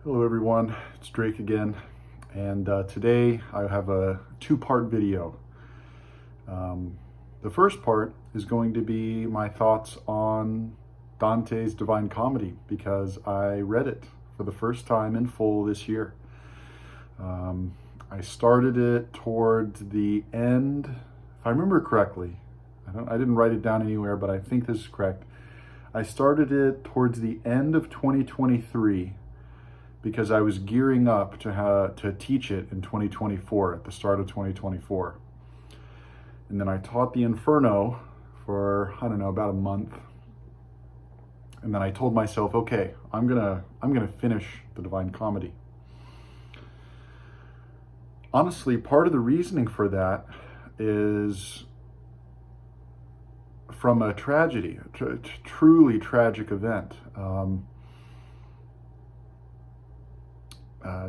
Hello everyone, it's Drake again, and today I have a two-part video. The first part is going to be my thoughts on Dante's Divine Comedy because I read it for the first time in full this year. I started it towards the end, if I remember correctly. I didn't write it down anywhere, but I think this is correct. I started it towards the end of 2023 because I was gearing up to teach it in 2024, at the start of 2024. And then I taught the Inferno for, I don't know, about a month. And then I told myself, okay, I'm gonna finish the Divine Comedy. Honestly, part of the reasoning for that is from a tragedy, a truly tragic event.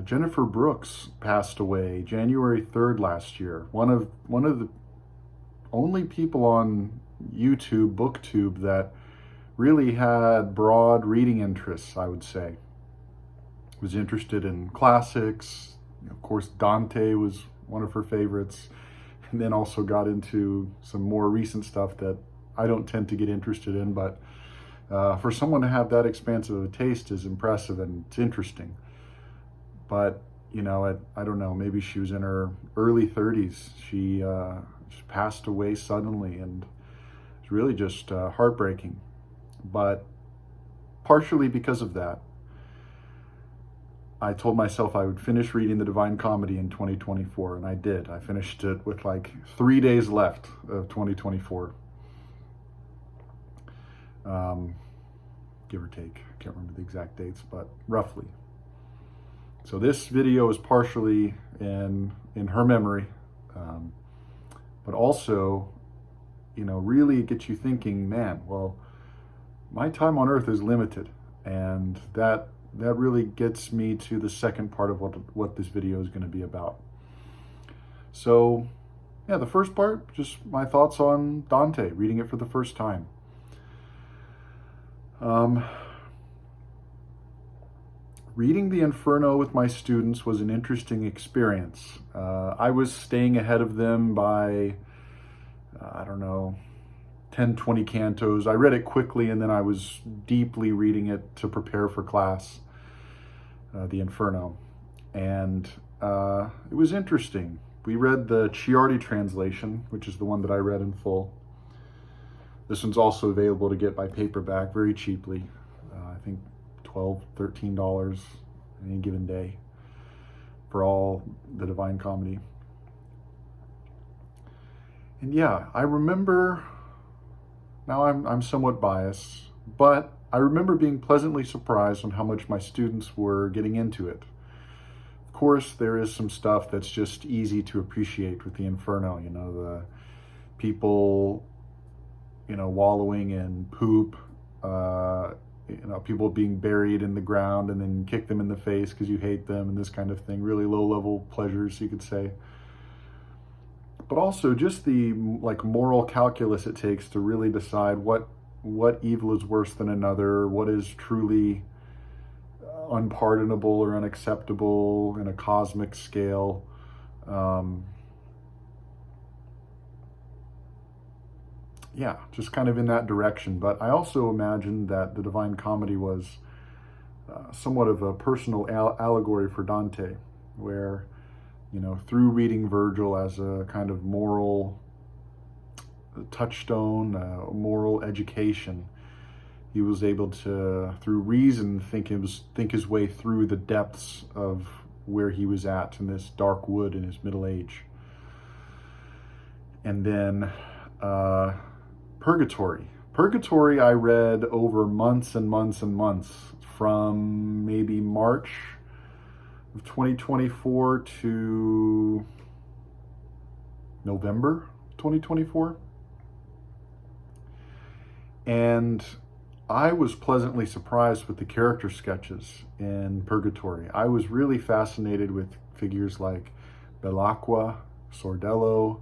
Jennifer Brooks passed away January 3rd last year. One of the only people on YouTube, BookTube, that really had broad reading interests, I would say. Was interested in classics. Of course, Dante was one of her favorites. And then also got into some more recent stuff that I don't tend to get interested in, but for someone to have that expansive of a taste is impressive and it's interesting. But, you know, I don't know, maybe she was in her early 30s. She passed away suddenly, and it's really just heartbreaking. But partially because of that, I told myself I would finish reading the Divine Comedy in 2024, and I did. I finished it with like 3 days left of 2024. Give or take. I can't remember the exact dates, but roughly. So this video is partially in her memory, but also, you know, really gets you thinking, man, well, my time on earth is limited, and that really gets me to the second part of what this video is going to be about. So, yeah, the first part, just my thoughts on Dante, reading it for the first time. Reading the Inferno with my students was an interesting experience. I was staying ahead of them by, I don't know, 10, 20 cantos. I read it quickly, and then I was deeply reading it to prepare for class, the Inferno. And it was interesting. We read the Ciardi translation, which is the one that I read in full. This one's also available to get by paperback very cheaply. I think $12, $13 any given day for all the Divine Comedy. And yeah, I remember, now I'm somewhat biased, but I remember being pleasantly surprised on how much my students were getting into it. Of course, there is some stuff that's just easy to appreciate with the Inferno, you know, the people, you know, wallowing in poop, you know, people being buried in the ground and then kick them in the face because you hate them and this kind of thing. Really low-level pleasures, you could say. But also just the like moral calculus it takes to really decide what evil is worse than another, what is truly unpardonable or unacceptable in a cosmic scale. Yeah, just kind of in that direction. But I also imagined that the Divine Comedy was somewhat of a personal allegory for Dante, where, you know, through reading Virgil as a kind of moral touchstone, moral education, he was able to, through reason, think his way through the depths of where he was at in this dark wood in his middle age. And then Purgatory I read over months and months and months, from maybe March of 2024 to November 2024. And I was pleasantly surprised with the character sketches in Purgatory. I was really fascinated with figures like Belacqua, Sordello,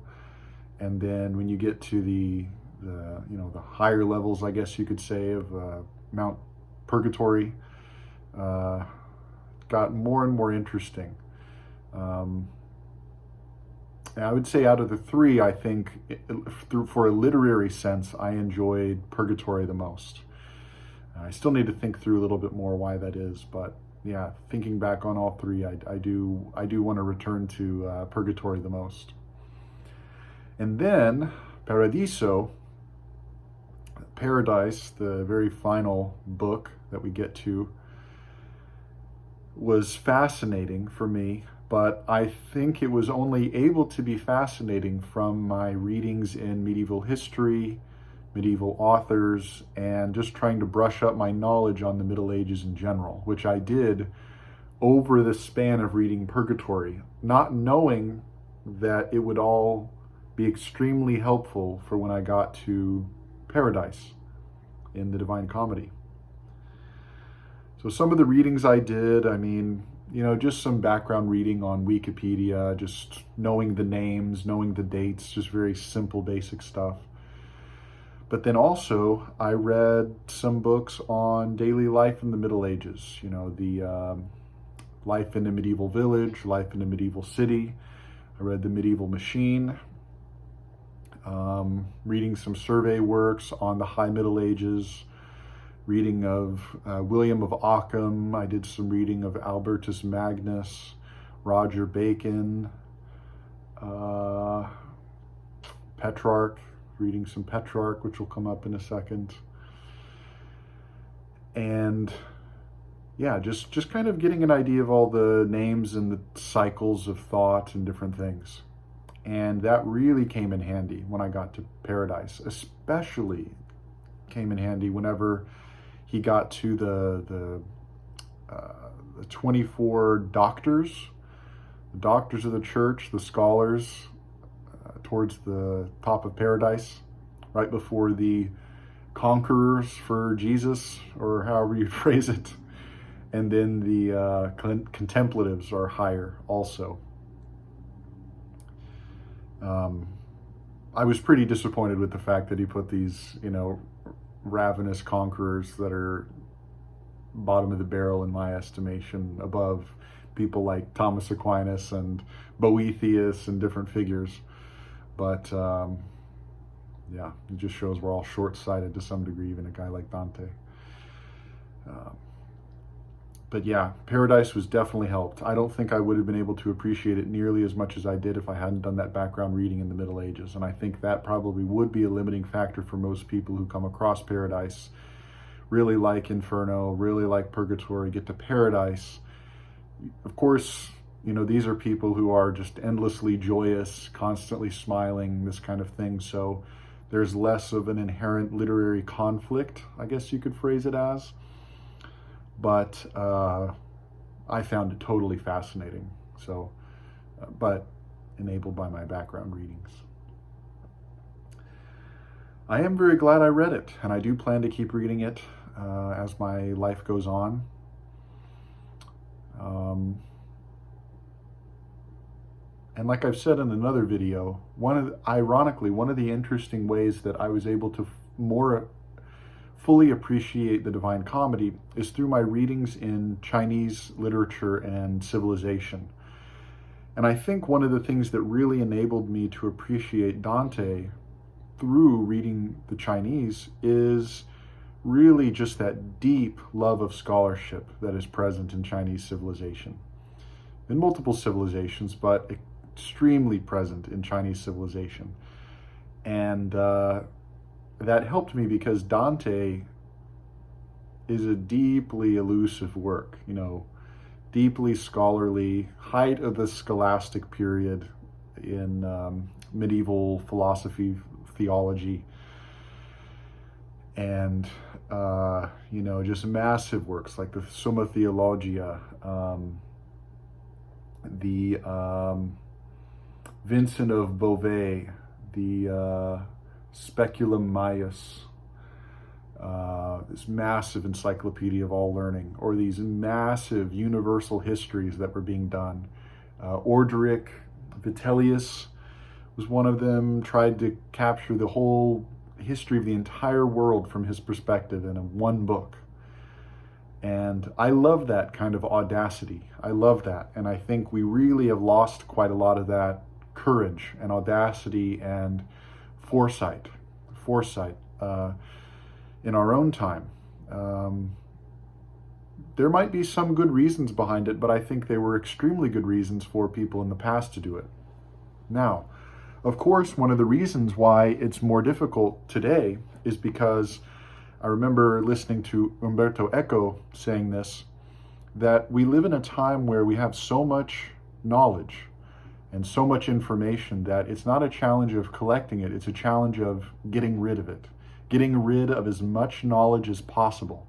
and then when you get to the higher levels, I guess you could say, of Mount Purgatory, got more and more interesting. And I would say out of the three, I think, for a literary sense, I enjoyed Purgatory the most. I still need to think through a little bit more why that is, but yeah, thinking back on all three, I do want to return to Purgatory the most. And then Paradiso, Paradise, the very final book that we get to, was fascinating for me, but I think it was only able to be fascinating from my readings in medieval history, medieval authors, and just trying to brush up my knowledge on the Middle Ages in general, which I did over the span of reading Purgatory, not knowing that it would all be extremely helpful for when I got to Paradise in the Divine Comedy. So some of the readings I did, I mean, just some background reading on Wikipedia, just knowing the names, knowing the dates, just very simple, basic stuff. But then also, I read some books on daily life in the Middle Ages, the life in a medieval village, life in a medieval city. I read The Medieval Machine, reading some survey works on the High Middle Ages, reading of William of Ockham. I did some reading of Albertus Magnus, Roger Bacon, Petrarch, reading some Petrarch, which will come up in a second. And yeah, just kind of getting an idea of all the names and the cycles of thought and different things. And that really came in handy when I got to Paradise, especially came in handy whenever he got to the 24 doctors, the doctors of the church, the scholars, towards the top of Paradise, right before the conquerors for Jesus, or however you phrase it. And then the contemplatives are higher also. I was pretty disappointed with the fact that he put these, ravenous conquerors that are bottom of the barrel in my estimation above people like Thomas Aquinas and Boethius and different figures. But yeah, it just shows we're all short-sighted to some degree, even a guy like Dante. But yeah, Paradise was definitely helped. I don't think I would have been able to appreciate it nearly as much as I did if I hadn't done that background reading in the Middle Ages. And I think that probably would be a limiting factor for most people who come across Paradise, really like Inferno, really like Purgatory, get to Paradise. Of course, these are people who are just endlessly joyous, constantly smiling, this kind of thing. So there's less of an inherent literary conflict, I guess you could phrase it as. But I found it totally fascinating. So, but enabled by my background readings. I am very glad I read it, and I do plan to keep reading it as my life goes on. And like I've said in another video, ironically, one of the interesting ways that I was able to more fully appreciate the Divine Comedy is through my readings in Chinese literature and civilization. And I think one of the things that really enabled me to appreciate Dante through reading the Chinese is really just that deep love of scholarship that is present in Chinese civilization. In multiple civilizations, but extremely present in Chinese civilization. And that helped me because Dante is a deeply elusive work, deeply scholarly, height of the scholastic period in medieval philosophy, theology, and, just massive works like the Summa Theologia, the Vincent of Beauvais, the Speculum Maius, this massive encyclopedia of all learning, or these massive universal histories that were being done. Orderic, Vitellius was one of them, tried to capture the whole history of the entire world from his perspective in one book. And I love that kind of audacity. I love that. And I think we really have lost quite a lot of that courage and audacity and foresight in our own time. There might be some good reasons behind it, but I think they were extremely good reasons for people in the past to do it. Now, of course, one of the reasons why it's more difficult today is because I remember listening to Umberto Eco saying this, that we live in a time where we have so much knowledge and so much information that it's not a challenge of collecting it, it's a challenge of getting rid of it. Getting rid of as much knowledge as possible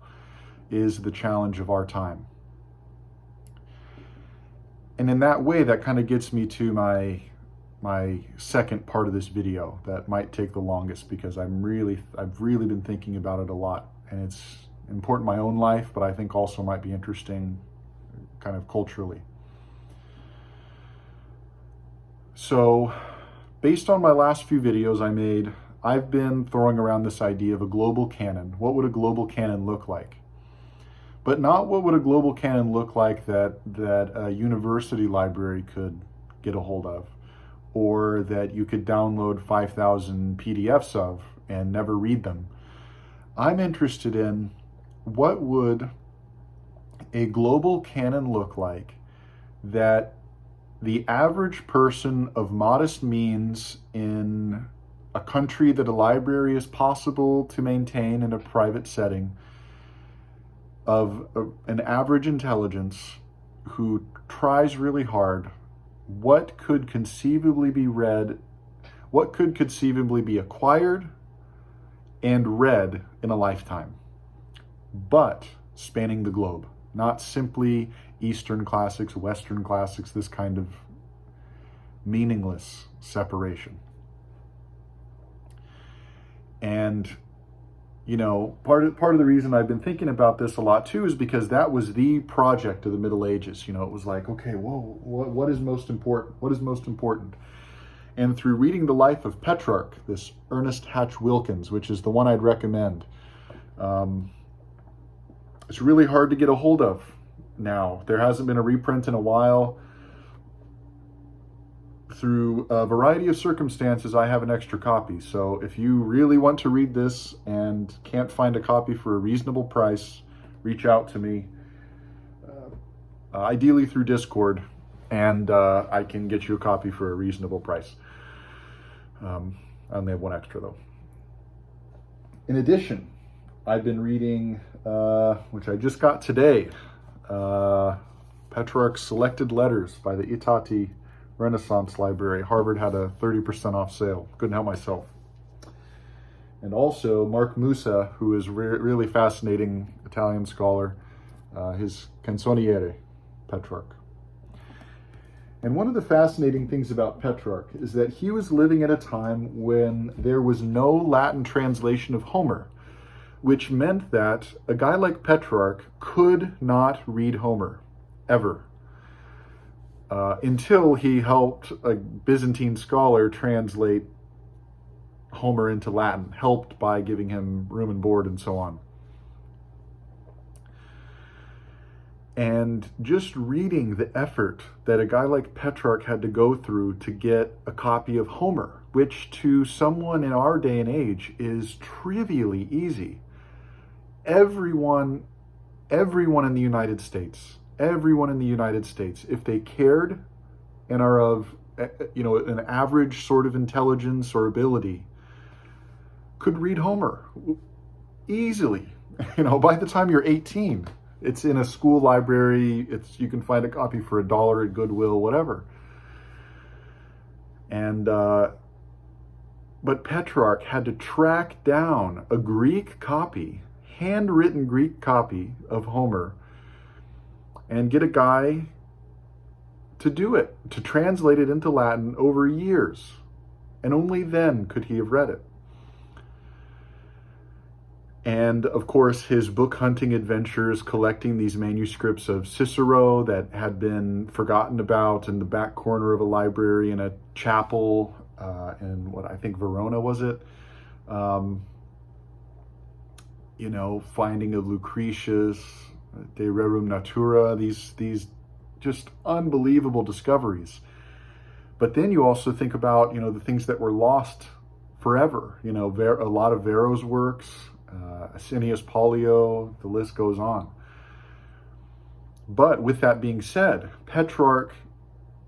is the challenge of our time. And in that way, that kind of gets me to my second part of this video that might take the longest, because I've really been thinking about it a lot, and it's important in my own life, but I think also might be interesting kind of culturally. So based on my last few videos I made, I've been throwing around this idea of a global canon. What would a global canon look like? But not what would a global canon look like that a university library could get a hold of, or that you could download 5,000 PDFs of and never read them. I'm interested in what would a global canon look like that the average person of modest means in a country that a library is possible to maintain in a private setting, of an average intelligence who tries really hard, what could conceivably be read, what could conceivably be acquired and read in a lifetime, but spanning the globe, not simply Eastern classics, Western classics, this kind of meaningless separation. And you know, part of the reason I've been thinking about this a lot too is because that was the project of the Middle Ages. You know, it was like, okay, whoa, what is most important? What is most important? And through reading the life of Petrarch, this Ernest Hatch Wilkins, which is the one I'd recommend, it's really hard to get a hold of now. There hasn't been a reprint in a while. Through a variety of circumstances, I have an extra copy. So if you really want to read this and can't find a copy for a reasonable price, reach out to me, ideally through Discord, and I can get you a copy for a reasonable price. I only have one extra though. In addition, I've been reading, which I just got today, Petrarch's Selected Letters by the Itati Renaissance Library. Harvard had a 30% off sale. Couldn't help myself. And also Mark Musa, who is really fascinating Italian scholar, his Canzoniere, Petrarch. And one of the fascinating things about Petrarch is that he was living at a time when there was no Latin translation of Homer, which meant that a guy like Petrarch could not read Homer, ever. Until he helped a Byzantine scholar translate Homer into Latin, helped by giving him room and board and so on. And just reading the effort that a guy like Petrarch had to go through to get a copy of Homer, which to someone in our day and age is trivially easy. Everyone in the United States, if they cared and are of, an average sort of intelligence or ability, could read Homer easily. By the time you're 18, it's in a school library. You can find a copy for $1 at Goodwill, whatever. And but Petrarch had to track down a Greek copy, handwritten Greek copy of Homer, and get a guy to do it, to translate it into Latin over years. And only then could he have read it. And of course, his book hunting adventures, collecting these manuscripts of Cicero that had been forgotten about in the back corner of a library in a chapel in what I think Verona was it. Finding of Lucretius, De Rerum Natura, these just unbelievable discoveries. But then you also think about, the things that were lost forever. A lot of Varro's works, Asinius Pollio, the list goes on. But with that being said, Petrarch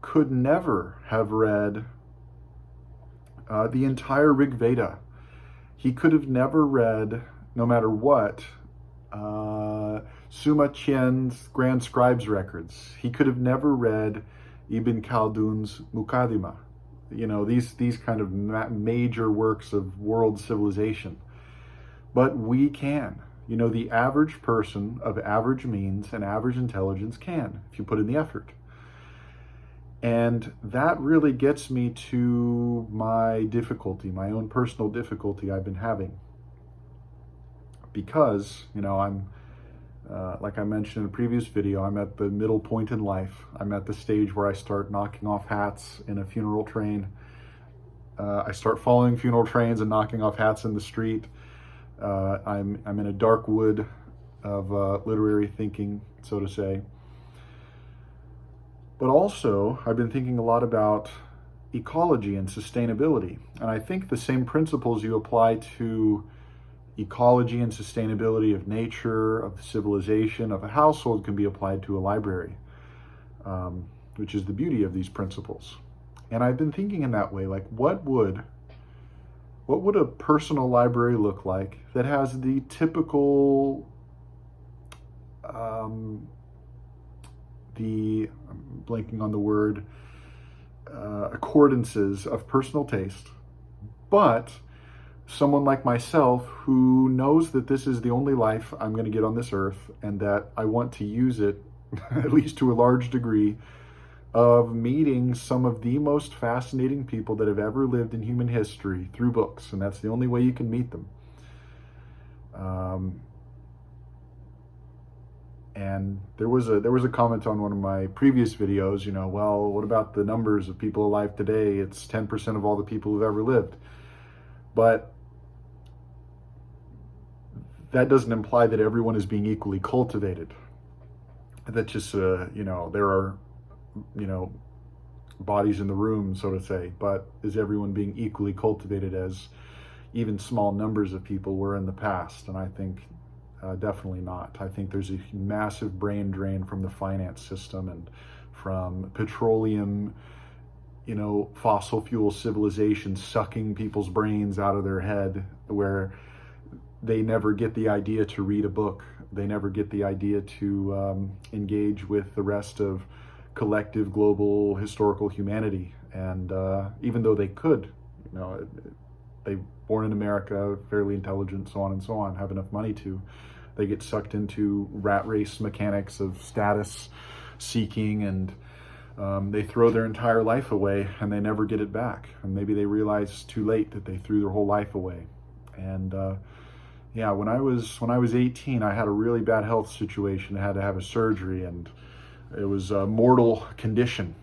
could never have read the entire Rig Veda. He could have never read, no matter what, Summa Qian's Grand Scribes records. He could have never read Ibn Khaldun's Muqaddimah. These kind of major works of world civilization. But we can. The average person of average means and average intelligence can, if you put in the effort. And that really gets me to my difficulty, my own personal difficulty I've been having. Because, I'm, like I mentioned in a previous video, I'm at the middle point in life. I'm at the stage where I start knocking off hats in a funeral train. I start following funeral trains and knocking off hats in the street. I'm in a dark wood of literary thinking, so to say. But also, I've been thinking a lot about ecology and sustainability. And I think the same principles you apply to ecology and sustainability of nature, of civilization, of a household can be applied to a library, which is the beauty of these principles. And I've been thinking in that way, like what would a personal library look like that has the typical, I'm blanking on the word, accordances of personal taste, but someone like myself who knows that this is the only life I'm going to get on this earth and that I want to use it, at least to a large degree, of meeting some of the most fascinating people that have ever lived in human history through books, and that's the only way you can meet them. And there was a comment on one of my previous videos, well, what about the numbers of people alive today? It's 10% of all the people who've ever lived. But that doesn't imply that everyone is being equally cultivated. That just, there are, bodies in the room, so to say, but is everyone being equally cultivated as even small numbers of people were in the past? And I think definitely not. I think there's a massive brain drain from the finance system and from petroleum, fossil fuel civilization sucking people's brains out of their head, where they never get the idea to read a book. They never get the idea to engage with the rest of collective global historical humanity. And even though they could, they born in America, fairly intelligent, so on and so on, have enough money to, they get sucked into rat race mechanics of status seeking, and they throw their entire life away and they never get it back. And maybe they realize too late that they threw their whole life away. And when I was 18, I had a really bad health situation. I had to have a surgery, and it was a mortal condition.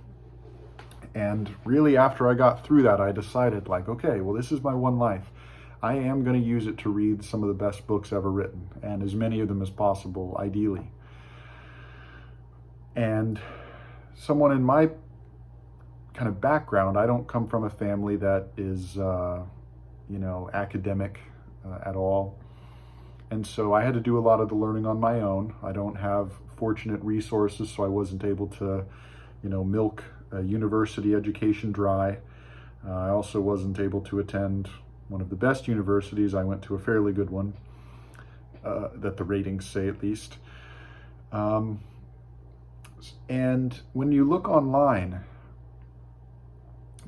And really, after I got through that, I decided, like, okay, well, this is my one life. I am going to use it to read some of the best books ever written, and as many of them as possible, ideally. And someone in my kind of background, I don't come from a family that is, academic at all. And so I had to do a lot of the learning on my own. I don't have fortunate resources, so I wasn't able to, milk a university education dry. I also wasn't able to attend one of the best universities. I went to a fairly good one, that the ratings say at least. And when you look online,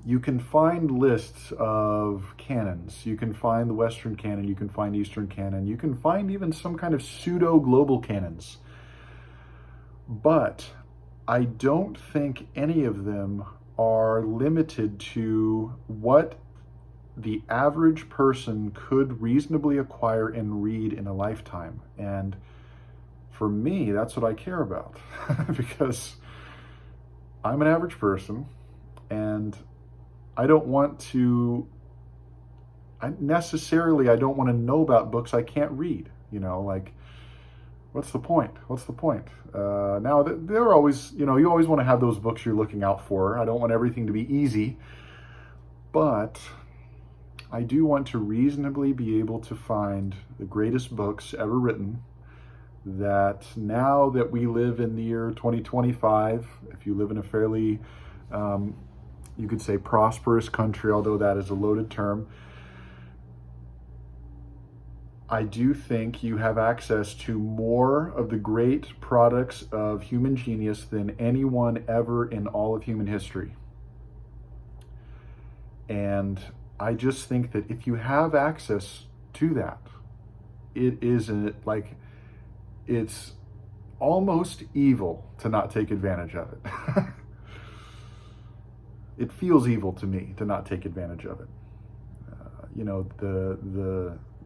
you can find lists of canons. You can find the Western canon, you can find Eastern canon, you can find even some kind of pseudo-global canons. But I don't think any of them are limited to what the average person could reasonably acquire and read in a lifetime. And for me, that's what I care about, because I'm an average person, and I don't want to know about books I can't read. What's the point? What's the point? Now, there are always, you always want to have those books you're looking out for. I don't want everything to be easy, but I do want to reasonably be able to find the greatest books ever written, that now that we live in the year 2025, if you live in a fairly, you could say prosperous country, although that is a loaded term, I do think you have access to more of the great products of human genius than anyone ever in all of human history. And I just think that if you have access to that, it's almost evil to not take advantage of it. It feels evil to me to not take advantage of it.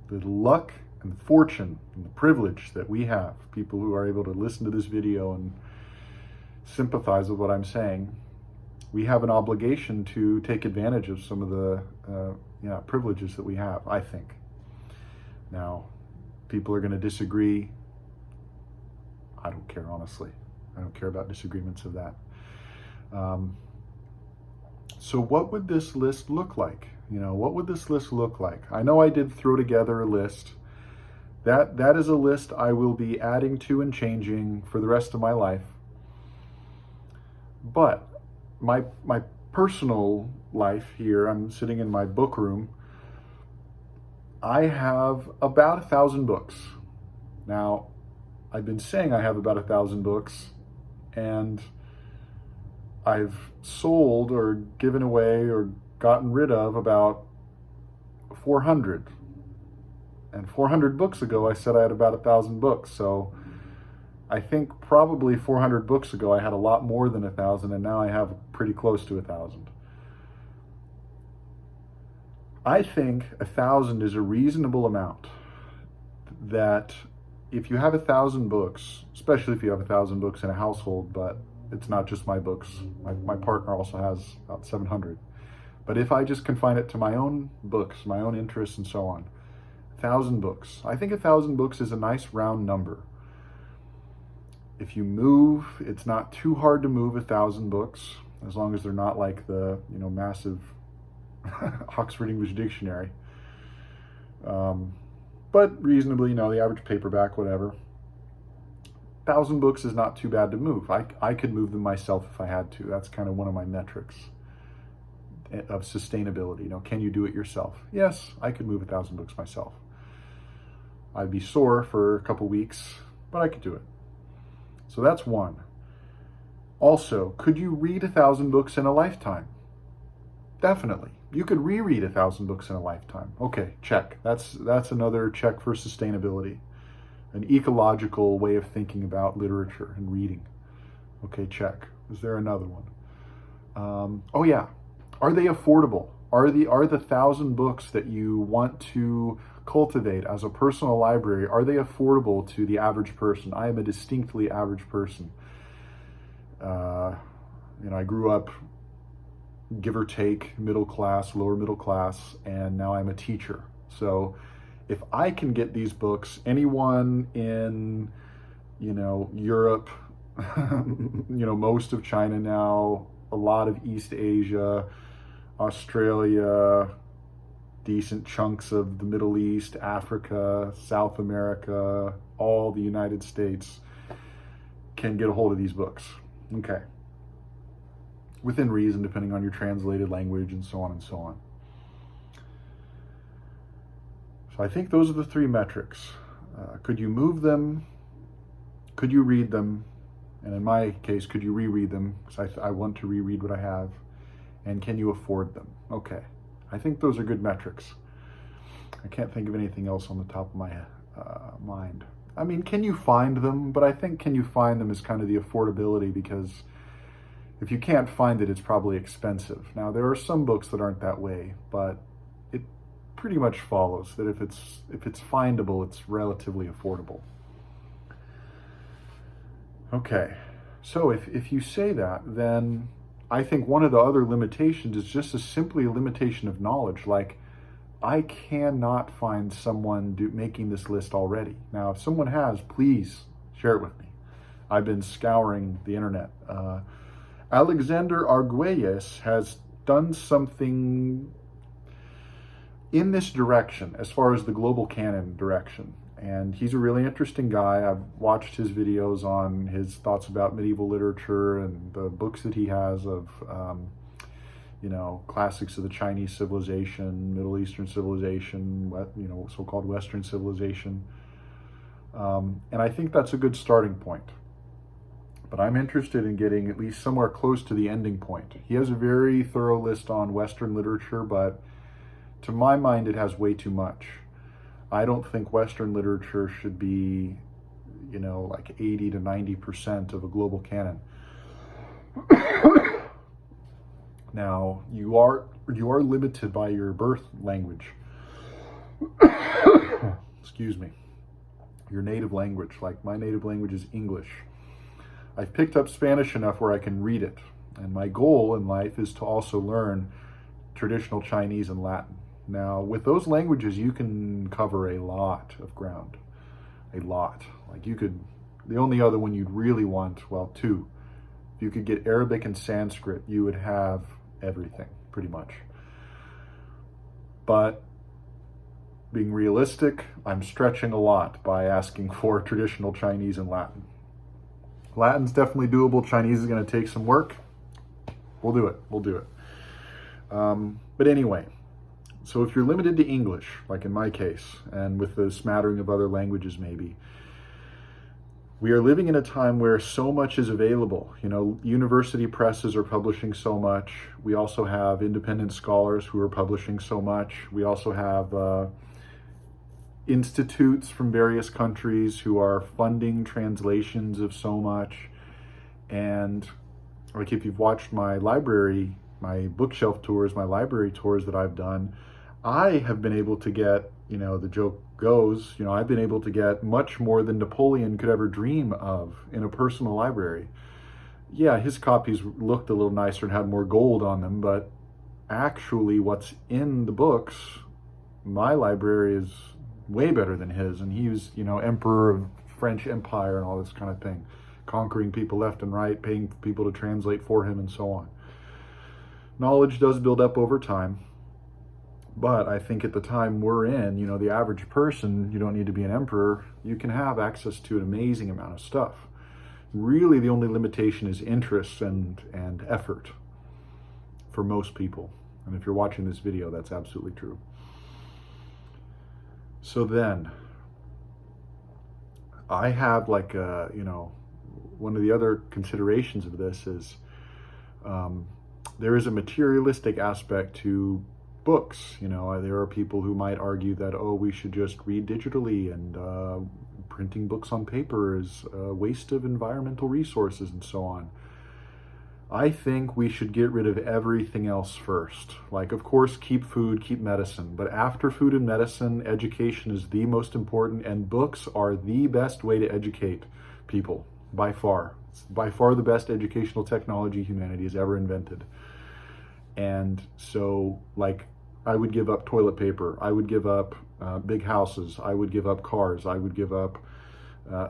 The luck and fortune and the privilege that we have, people who are able to listen to this video and sympathize with what I'm saying, we have an obligation to take advantage of some of the privileges that we have, I think. Now, people are going to disagree. I don't care, honestly. I don't care about disagreements of that. So what would this list look like? What would this list look like? I know I did throw together a list. That is a list I will be adding to and changing for the rest of my life. But my personal life here, I'm sitting in my book room, I have about 1,000 books. Now, I've been saying I have about 1,000 books, and I've sold or given away or gotten rid of about 400. And 400 books ago, I said I had about 1,000 books. So I think probably 400 books ago, I had a lot more than 1,000, and now I have pretty close to 1,000. I think 1,000 is a reasonable amount. That if you have 1,000 books, especially if you have 1,000 books in a household, but it's not just my books. My partner also has about 700. But if I just confine it to my own books, my own interests and so on, 1,000 books. I think 1,000 books is a nice round number. If you move, it's not too hard to move 1,000 books, as long as they're not like the massive Oxford English Dictionary. But reasonably, the average paperback, whatever. 1,000 books is not too bad to move. I could move them myself if I had to. That's kind of one of my metrics of sustainability. Can you do it yourself? Yes, I could move 1,000 books myself. I'd be sore for a couple weeks, but I could do it. So that's one. Also, could you read 1,000 books in a lifetime? Definitely. You could reread 1,000 books in a lifetime. Okay, check. That's another check for sustainability. An ecological way of thinking about literature and reading. Okay, check. Is there another one? Oh yeah. Are they affordable? Are the 1,000 books that you want to cultivate as a personal library, are they affordable to the average person? I am a distinctly average person. I grew up, give or take, middle class, lower middle class, and now I'm a teacher. So if I can get these books, anyone in, Europe, most of China now, a lot of East Asia, Australia, decent chunks of the Middle East, Africa, South America, all the United States can get a hold of these books. Okay. Within reason, depending on your translated language and so on and so on. So I think those are the three metrics. Could you move them? Could you read them? And in my case, could you reread them? Because I want to reread what I have. And can you afford them? Okay. I think those are good metrics. I can't think of anything else on the top of my mind. I mean, can you find them? But I think can you find them is kind of the affordability, because if you can't find it, it's probably expensive. Now, there are some books that aren't that way, but it pretty much follows that if it's findable, it's relatively affordable. Okay, so if you say that, then I think one of the other limitations is just simply a limitation of knowledge. Like, I cannot find someone making this list already. Now, if someone has, please share it with me. I've been scouring the internet. Alexander Arguelles has done something in this direction as far as the Global Canon direction. And he's a really interesting guy. I've watched his videos on his thoughts about medieval literature and the books that he has of, classics of the Chinese civilization, Middle Eastern civilization, so-called Western civilization. And I think that's a good starting point. But I'm interested in getting at least somewhere close to the ending point. He has a very thorough list on Western literature, but to my mind, it has way too much. I don't think Western literature should be, like 80 to 90% of a global canon. Now, you are limited by your birth language. Excuse me. Your native language. Like my native language is English. I've picked up Spanish enough where I can read it. And my goal in life is to also learn traditional Chinese and Latin. Now, with those languages, you can cover a lot of ground. A lot. Like you could, the only other one you'd really want, well, two. If you could get Arabic and Sanskrit, you would have everything, pretty much. But being realistic, I'm stretching a lot by asking for traditional Chinese and Latin. Latin's definitely doable. Chinese is going to take some work. We'll do it. But anyway, so if you're limited to English, like in my case, and with the smattering of other languages maybe, we are living in a time where so much is available. University presses are publishing so much. We also have independent scholars who are publishing so much. We also have institutes from various countries who are funding translations of so much. And like if you've watched my library, my bookshelf tours, my library tours that I've done, I have been able to get, the joke goes, I've been able to get much more than Napoleon could ever dream of in a personal library. Yeah, his copies looked a little nicer and had more gold on them, but actually what's in the books, my library is way better than his. And he was, emperor of French Empire and all this kind of thing, conquering people left and right, paying people to translate for him and so on. Knowledge does build up over time. But I think at the time we're in, the average person, you don't need to be an emperor. You can have access to an amazing amount of stuff. Really, the only limitation is interest and effort for most people. And if you're watching this video, that's absolutely true. So then, I have one of the other considerations of this is there is a materialistic aspect to books. There are people who might argue that, we should just read digitally, and printing books on paper is a waste of environmental resources and so on. I think we should get rid of everything else first. Like, of course, keep food, keep medicine. But after food and medicine, education is the most important, and books are the best way to educate people, by far. It's by far the best educational technology humanity has ever invented. And so, I would give up toilet paper. I would give up big houses. I would give up cars. I would give up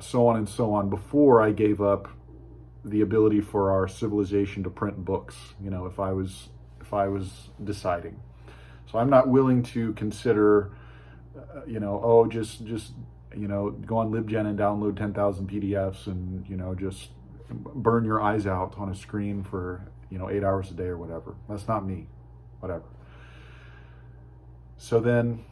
so on and so on before I gave up the ability for our civilization to print books, if I was deciding. So I'm not willing to consider, just go on LibGen and download 10,000 PDFs and, just burn your eyes out on a screen for, 8 hours a day or whatever. That's not me, whatever. So then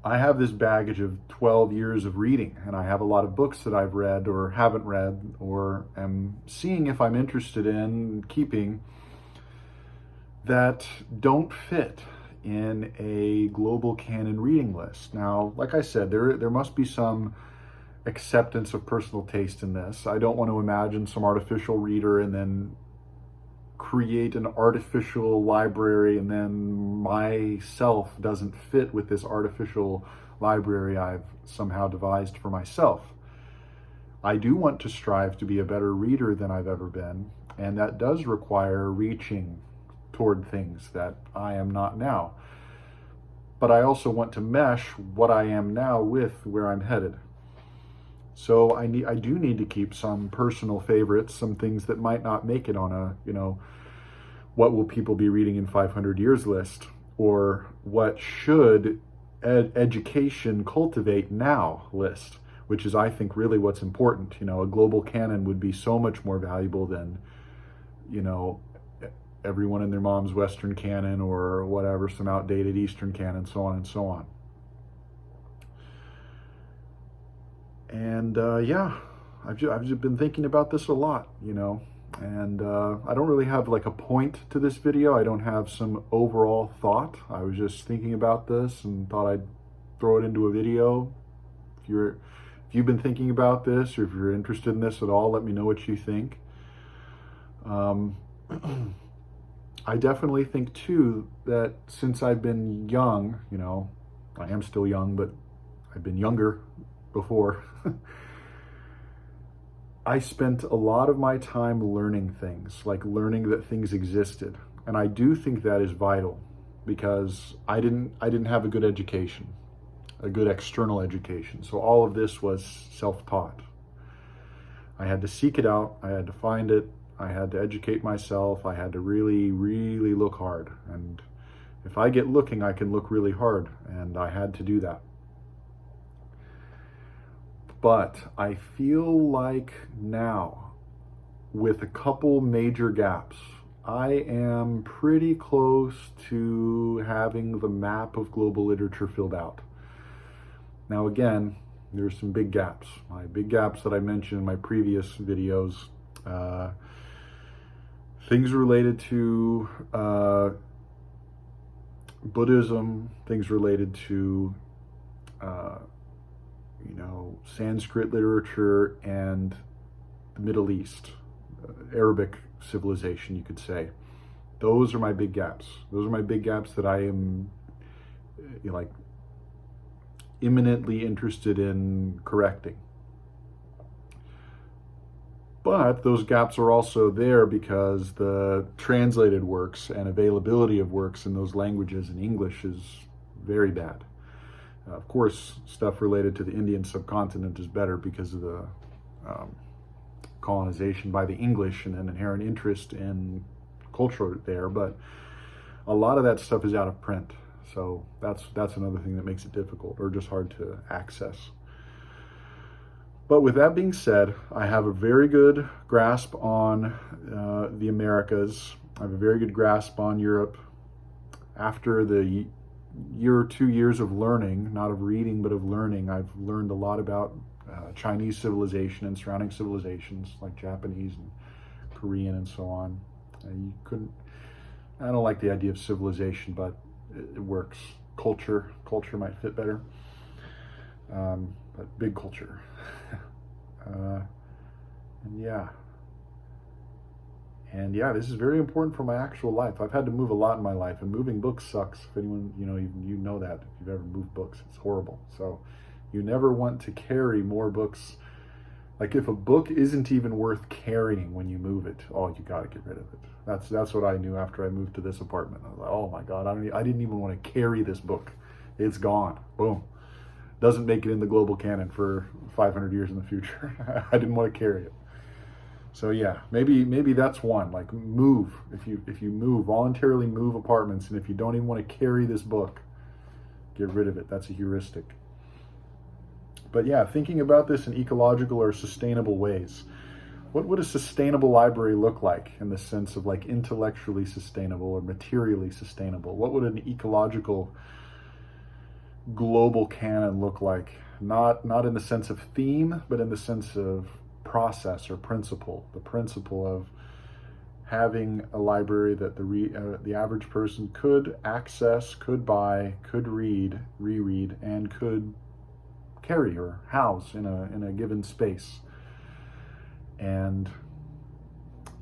I have this baggage of 12 years of reading, and I have a lot of books that I've read or haven't read or am seeing if I'm interested in keeping that don't fit in a global canon reading list. Now, like I said, there must be some acceptance of personal taste in this. I don't want to imagine some artificial reader and then create an artificial library and then myself doesn't fit with this artificial library I've somehow devised for myself. I do want to strive to be a better reader than I've ever been, and that does require reaching toward things that I am not now. But I also want to mesh what I am now with where I'm headed. So I do need to keep some personal favorites, some things that might not make it on a, what will people be reading in 500 years list, or what should education cultivate now list, which is, I think, really what's important. A global canon would be so much more valuable than, everyone and their mom's Western canon or whatever, some outdated Eastern canon, so on and so on. And yeah, I've just been thinking about this a lot, and I don't really have like a point to this video. I don't have some overall thought. I was just thinking about this and thought I'd throw it into a video. If you've been thinking about this, or if you're interested in this at all, let me know what you think. I definitely think too that since I've been young, I am still young, but I've been younger before. I spent a lot of my time learning things, like learning that things existed. And I do think that is vital, because I didn't have a good education, a good external education. So all of this was self-taught. I had to seek it out. I had to find it. I had to educate myself. I had to really, really look hard. And if I get looking, I can look really hard. And I had to do that. But I feel like now, with a couple major gaps, I am pretty close to having the map of global literature filled out. Now again, there's some big gaps. My big gaps that I mentioned in my previous videos, things related to Buddhism, things related to Sanskrit literature and the Middle East, Arabic civilization, you could say. Those are my big gaps. Those are my big gaps that I am imminently interested in correcting. But those gaps are also there because the translated works and availability of works in those languages in English is very bad. Of course, stuff related to the Indian subcontinent is better because of the colonization by the English and an inherent interest in culture there, but a lot of that stuff is out of print. So that's another thing that makes it difficult or just hard to access. But with that being said, I have a very good grasp on the Americas. I have a very good grasp on Europe. After the year or 2 years of learning, not of reading, but of learning, I've learned a lot about Chinese civilization and surrounding civilizations like Japanese and Korean and so on. I don't like the idea of civilization, but it works. Culture might fit better, but big culture. And yeah, this is very important for my actual life. I've had to move a lot in my life, and moving books sucks. If anyone, you know that. If you've ever moved books, it's horrible. So you never want to carry more books. Like if a book isn't even worth carrying when you move it, oh, you got to get rid of it. That's what I knew after I moved to this apartment. I was like, oh my God, I didn't even want to carry this book. It's gone. Boom. Doesn't make it in the global canon for 500 years in the future. I didn't want to carry it. So yeah, maybe that's one. Like move. If you move, voluntarily move apartments, and if you don't even want to carry this book, get rid of it. That's a heuristic. But yeah, thinking about this in ecological or sustainable ways. What would a sustainable library look like in the sense of like intellectually sustainable or materially sustainable? What would an ecological global canon look like? Not in the sense of theme, but in the sense of process or principle. The principle of having a library that the average person could access, could buy, could read, reread, and could carry or house in a given space. And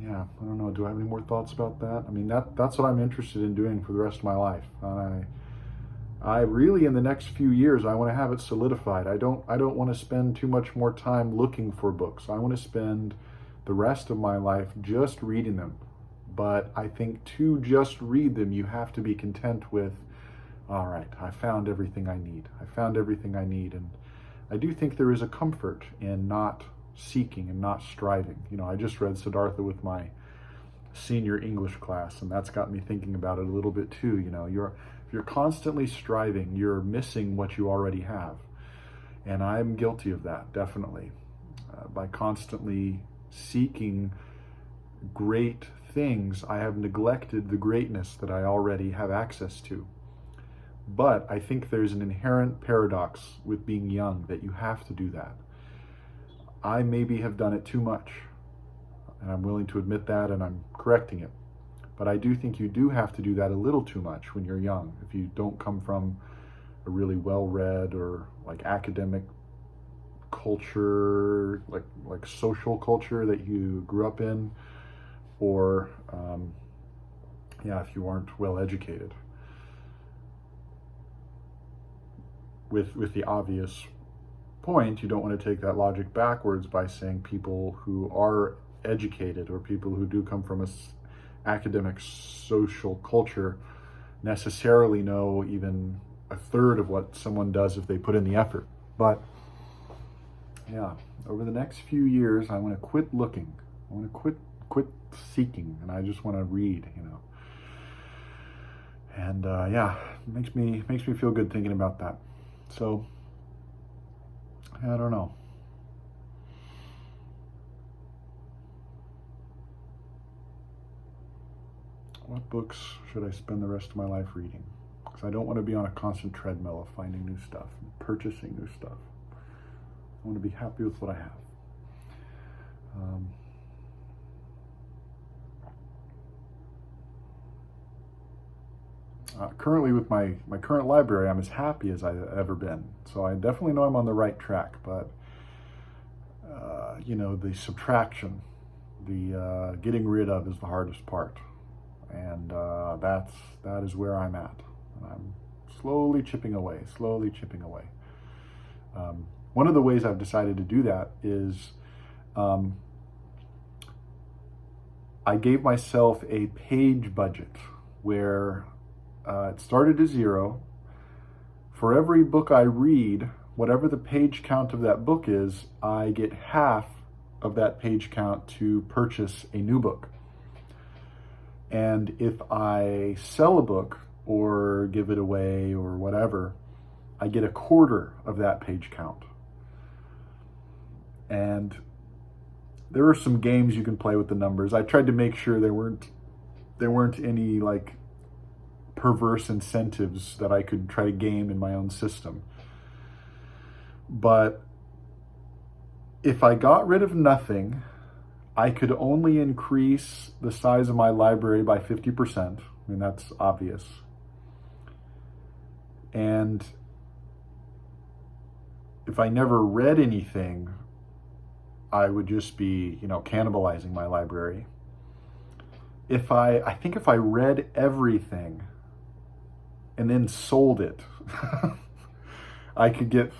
yeah, I don't know, do I have any more thoughts about that? I mean, that's what I'm interested in doing for the rest of my life. I really, in the next few years, I want to have it solidified. I don't want to spend too much more time looking for books. I want to spend the rest of my life just reading them. But I think to just read them, you have to be content with, all right, I found everything I need. I found everything I need, and I do think there is a comfort in not seeking and not striving. I just read Siddhartha with my senior English class, and that's got me thinking about it a little bit too. If you're constantly striving, you're missing what you already have. And I'm guilty of that, definitely. By constantly seeking great things, I have neglected the greatness that I already have access to. But I think there's an inherent paradox with being young that you have to do that. I maybe have done it too much, and I'm willing to admit that, and I'm correcting it. But I do think you do have to do that a little too much when you're young. If you don't come from a really well-read or like academic culture, like social culture that you grew up in, or if you aren't well educated. With the obvious point, you don't want to take that logic backwards by saying people who are educated or people who do come from a academic social culture necessarily know even a third of what someone does if they put in the effort. But yeah, over the next few years, I want to quit looking. I want to quit seeking, and I just want to read. And it makes me feel good thinking about that. So I don't know. What books should I spend the rest of my life reading? Because I don't want to be on a constant treadmill of finding new stuff and purchasing new stuff. I want to be happy with what I have. Currently with my current library, I'm as happy as I've ever been. So I definitely know I'm on the right track, but the subtraction, the getting rid of is the hardest part. And that is where I'm at. And I'm slowly chipping away. One of the ways I've decided to do that is I gave myself a page budget where it started at 0. For every book I read, whatever the page count of that book is, I get half of that page count to purchase a new book. And if I sell a book or give it away or whatever, I get a quarter of that page count. And there are some games you can play with the numbers. I tried to make sure there weren't any like perverse incentives that I could try to game in my own system. But if I got rid of nothing, I could only increase the size of my library by 50%. I mean, that's obvious. And if I never read anything, I would just be, cannibalizing my library. I think if I read everything and then sold it, I could get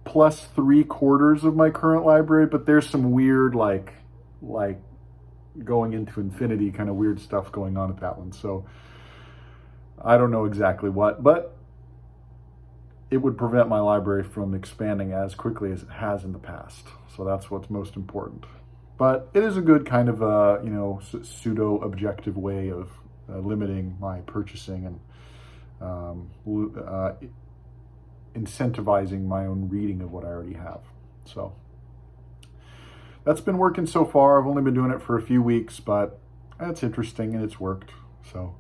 plus 3/4 of my current library, but there's some weird, like going into infinity kind of weird stuff going on at that one. So I don't know exactly what, but it would prevent my library from expanding as quickly as it has in the past. So that's what's most important. But it is a good kind of pseudo-objective way of limiting my purchasing and incentivizing my own reading of what I already have. So that's been working so far. I've only been doing it for a few weeks, but it's interesting and it's worked. So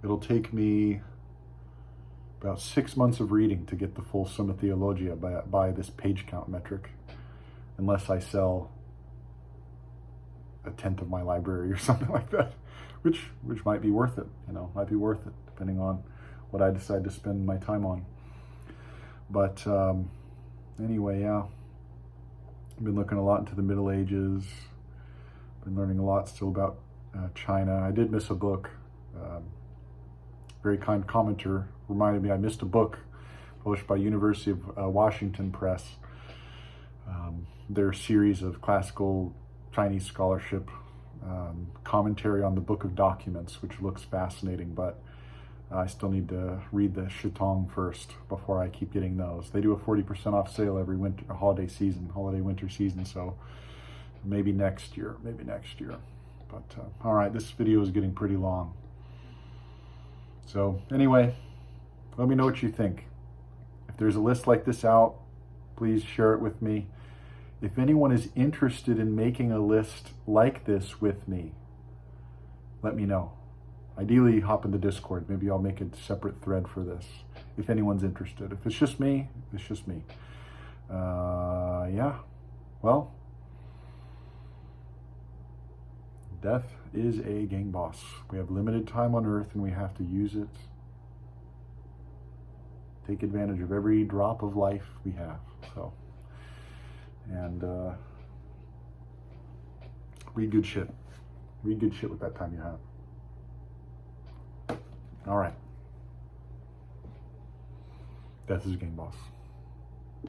it'll take me about 6 months of reading to get the full Summa Theologia by this page count metric, unless I sell 1/10 of my library or something like that, which might be worth it. Might be worth it depending on what I decide to spend my time on. But anyway, yeah, I've been looking a lot into the Middle Ages. Been learning a lot still about China. I did miss a book. Very kind commenter reminded me I missed a book published by University of Washington Press. Their series of classical Chinese scholarship commentary on the Book of Documents, which looks fascinating, but I still need to read the Shitong first before I keep getting those. They do a 40% off sale every holiday winter season, so maybe next year. But all right, this video is getting pretty long. So anyway, let me know what you think. If there's a list like this out, please share it with me. If anyone is interested in making a list like this with me, let me know. Ideally, hop in the Discord. Maybe I'll make a separate thread for this if anyone's interested. If it's just me, it's just me. Yeah, well, death is a gang boss. We have limited time on Earth and we have to use it. Take advantage of every drop of life we have. So, and read good shit. Read good shit with that time you have. All right. Death is a gang boss.